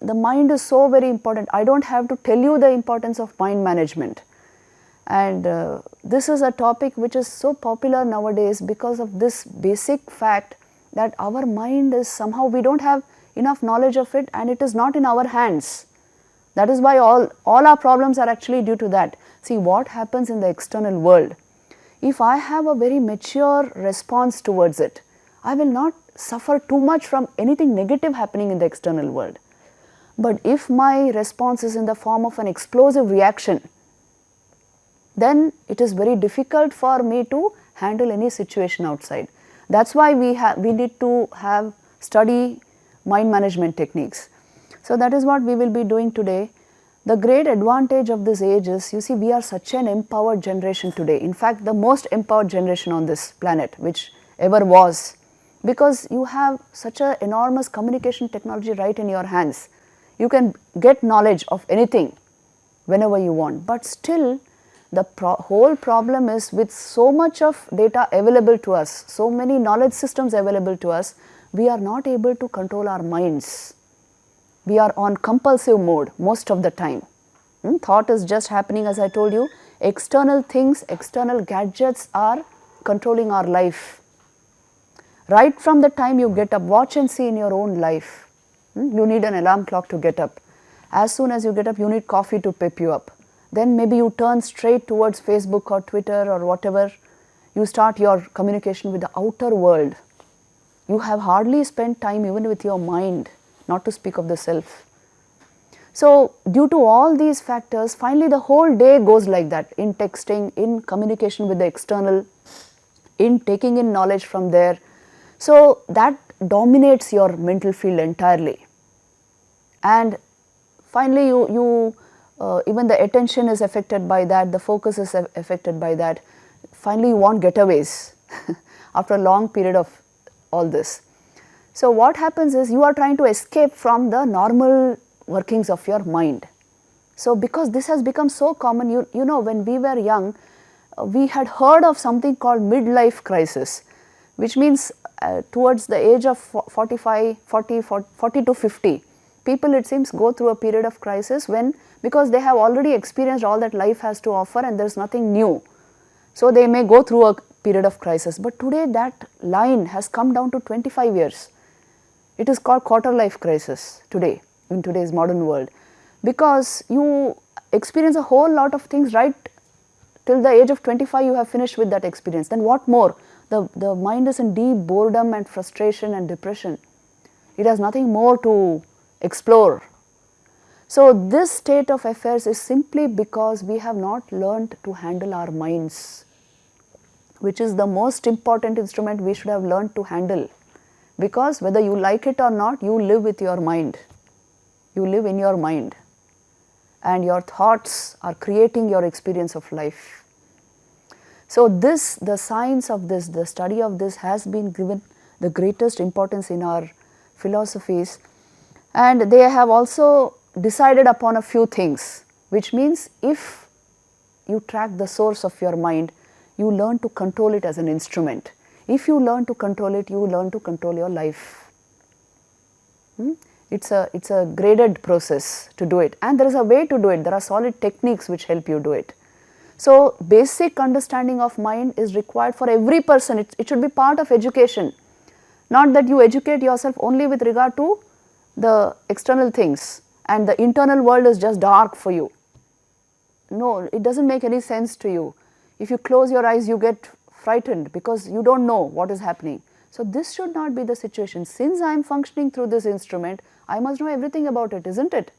the mind is so very important. I don't have to tell you the importance of mind management. And this is a topic which is so popular nowadays because of this basic fact that our mind is somehow, we don't have enough knowledge of it and it is not in our hands. That is why all our problems are actually due to that. See what happens in the external world. If I have a very mature response towards it, I will not suffer too much from anything negative happening in the external world. But if my response is in the form of an explosive reaction, then it is very difficult for me to handle any situation outside. That's why we need to study mind management techniques. So that is what we will be doing today. The great advantage of this age is, you see, we are such an empowered generation today. In fact, the most empowered generation on this planet which ever was, because you have such an enormous communication technology right in your hands. You can get knowledge of anything whenever you want, but still the whole problem is, with so much of data available to us, so many knowledge systems available to us, we are not able to control our minds. We are on compulsive mode most of the time. Thought is just happening, as I told you. External things, external gadgets are controlling our life. Right from the time you get up, watch and see in your own life. You need an alarm clock to get up. As soon as you get up, you need coffee to pep you up. Then maybe you turn straight towards Facebook or Twitter or whatever. You start your communication with the outer world. You have hardly spent time even with your mind, not to speak of the self. So due to all these factors, finally the whole day goes like that, in texting, in communication with the external, in taking in knowledge from there. So that dominates your mental field entirely. And finally even the attention is affected by that, the focus is affected by that. Finally you want getaways after a long period of all this. So what happens is, you are trying to escape from the normal workings of your mind. So because this has become so common, you know, when we were young, we had heard of something called midlife crisis, which means towards the age of 40 to 50, people, it seems, go through a period of crisis because they have already experienced all that life has to offer and there is nothing new. So they may go through a period of crisis. But today that line has come down to 25 years. It is called quarter life crisis today, in today's modern world, because you experience a whole lot of things right till the age of 25. You have finished with that experience. Then what more? The mind is in deep boredom and frustration and depression. It has nothing more to explore. So this state of affairs is simply because we have not learned to handle our minds, which is the most important instrument we should have learned to handle. Because whether you like it or not, you live with your mind. You live in your mind. And your thoughts are creating your experience of life. So the science of this, the study of this has been given the greatest importance in our philosophies. And they have also decided upon a few things, which means if you track the source of your mind, you learn to control it as an instrument. If you learn to control it, you learn to control your life. It's a graded process to do it, and there is a way to do it. There are solid techniques which help you do it. So basic understanding of mind is required for every person. It should be part of education. Not that you educate yourself only with regard to the external things and the internal world is just dark for you. No, it doesn't make any sense to you. If you close your eyes, you get frightened because you don't know what is happening. So this should not be the situation. Since I am functioning through this instrument, I must know everything about it, isn't it?